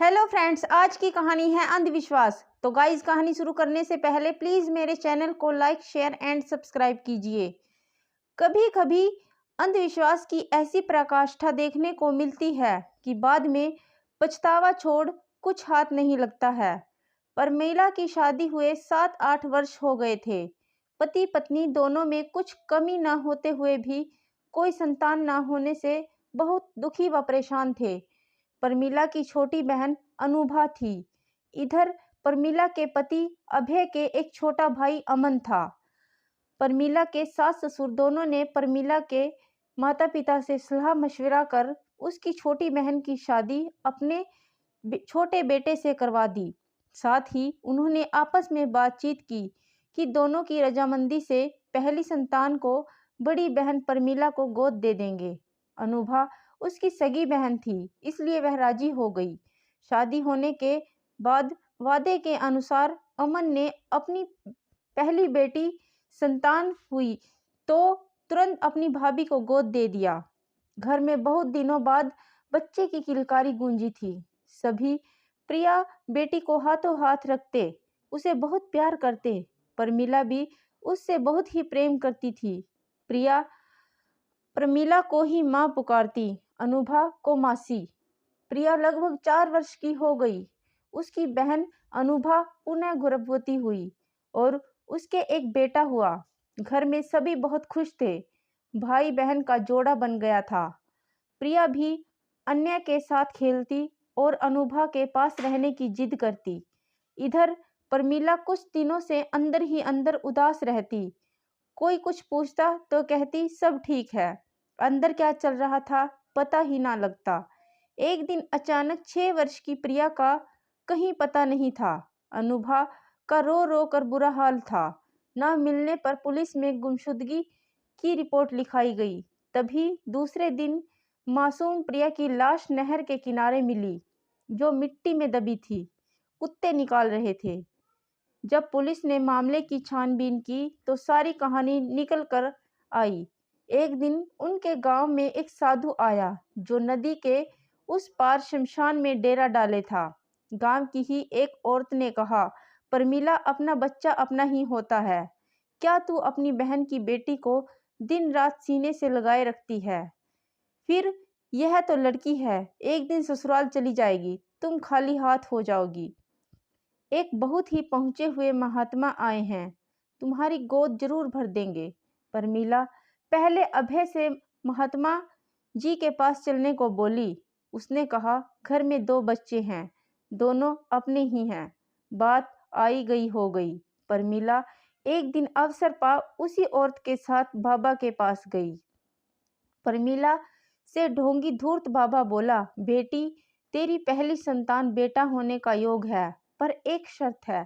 Hello friends, आज की कहानी है अंधविश्वास। तो गाइस, कहानी शुरू करने से पहले प्लीज मेरे चैनल को लाइक, शेयर एंड सब्सक्राइब कीजिए। कभी कभी अंधविश्वास की ऐसी पराकाष्ठा देखने को मिलती है कि बाद में पछतावा छोड़ कुछ हाथ नहीं लगता है। पर महिला की शादी हुए 7-8 वर्ष हो गए थे। पति पत्नी दोनों में कुछ कमी न होते हुए भी कोई संतान न होने से बहुत दुखी व परेशान थे। परमीला की छोटी बहन अनुभा थी। इधर परमीला के पति अभय के एक छोटा भाई अमन था। परमीला के सास ससुर दोनों ने परमीला के माता पिता से सलाह मशविरा कर उसकी छोटी बहन की शादी अपने छोटे बेटे से करवा दी। साथ ही उन्होंने आपस में बातचीत की कि दोनों की रजामंदी से पहली संतान को बड़ी बहन परमीला को गोद दे देंगे। अनुभा उसकी सगी बहन थी, इसलिए वह राजी हो गई। शादी होने के बाद वादे के अनुसार अमन ने अपनी पहली बेटी संतान हुई तो तुरंत अपनी भाभी को गोद दे दिया। घर में बहुत दिनों बाद बच्चे की किलकारी गूंजी थी। सभी प्रिया बेटी को हाथों हाथ रखते, उसे बहुत प्यार करते। परमीला भी उससे बहुत ही प्रेम करती थी। प्रिया प्रमीला को ही माँ पुकारती, अनुभा को मासी। प्रिया लगभग 4 वर्ष की हो गई। उसकी बहन अनुभा पुनः गर्भवती हुई और उसके एक बेटा हुआ। घर में सभी बहुत खुश थे। भाई बहन का जोड़ा बन गया था। प्रिया भी अन्य के साथ खेलती और अनुभा के पास रहने की जिद करती। इधर परमीला कुछ दिनों से अंदर ही अंदर उदास रहती। कोई कुछ पूछता तो कहती सब ठीक है। अंदर क्या चल रहा था पता ही ना लगता। एक दिन अचानक 6 वर्ष की प्रिया का कहीं पता नहीं था। अनुभा का रो रो कर बुरा हाल था। न मिलने पर पुलिस में गुमशुदगी की रिपोर्ट लिखाई गई। तभी दूसरे दिन मासूम प्रिया की लाश नहर के किनारे मिली, जो मिट्टी में दबी थी। कुत्ते निकाल रहे थे। जब पुलिस ने मामले की छानबीन की तो सारी कहानी निकल कर आई। एक दिन उनके गांव में एक साधु आया जो नदी के उस पार शमशान में डेरा डाले था। गांव की ही एक औरत ने कहा, परमीला अपना बच्चा अपना ही होता है। क्या तू अपनी बहन की बेटी को दिन रात सीने से लगाए रखती है? फिर यह तो लड़की है, एक दिन ससुराल चली जाएगी, तुम खाली हाथ हो जाओगी। एक बहुत ही पहुंचे हुए महात्मा आए हैं, तुम्हारी गोद जरूर भर देंगे। परमीला पहले अभय से महात्मा जी के पास चलने को बोली। उसने कहा, घर में 2 बच्चे हैं, दोनों अपने ही हैं। बात आई गई हो गई। परमीला एक दिन अवसर पा उसी औरत के साथ बाबा के पास गई। परमीला से ढोंगी धूर्त बाबा बोला, बेटी तेरी पहली संतान बेटा होने का योग है, पर एक शर्त है।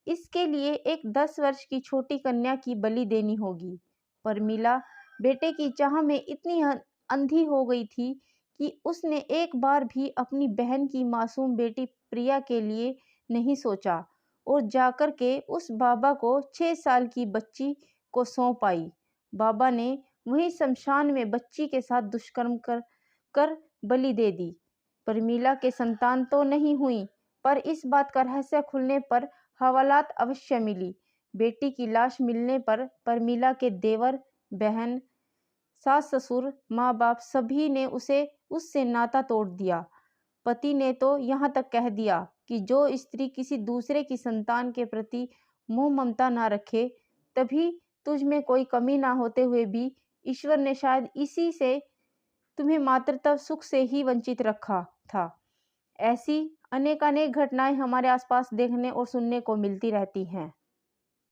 इसके लिए एक 10 वर्ष की छोटी कन्या की बलि देनी होगी। परमीला बेटे की चाह में इतनी अंधी हो गई थी कि उसने एक बार भी अपनी बहन की मासूम बेटी प्रिया के लिए नहीं सोचा और जाकर के उस बाबा को 6 साल की बच्ची को सौंप आई। बाबा ने वहीं शमशान में बच्ची के साथ दुष्कर्म कर बलि दे दी। परमीला के संतान तो नहीं हुई, पर इस बात का रहस्य खुलने पर हवालात अवश्य मिली। बेटी की लाश मिलने पर परमीला के देवर, बहन, सास ससुर, माँ बाप सभी ने उससे नाता तोड़ दिया। पति ने तो यहाँ तक कह दिया कि जो स्त्री किसी दूसरे की संतान के प्रति मोह ममता ना रखे, तभी तुझ में कोई कमी ना होते हुए भी ईश्वर ने शायद इसी से तुम्हें मातृत्व सुख से ही वंचित रखा था। ऐसी अनेकानेक घटनाएं हमारे आसपास देखने और सुनने को मिलती रहती हैं।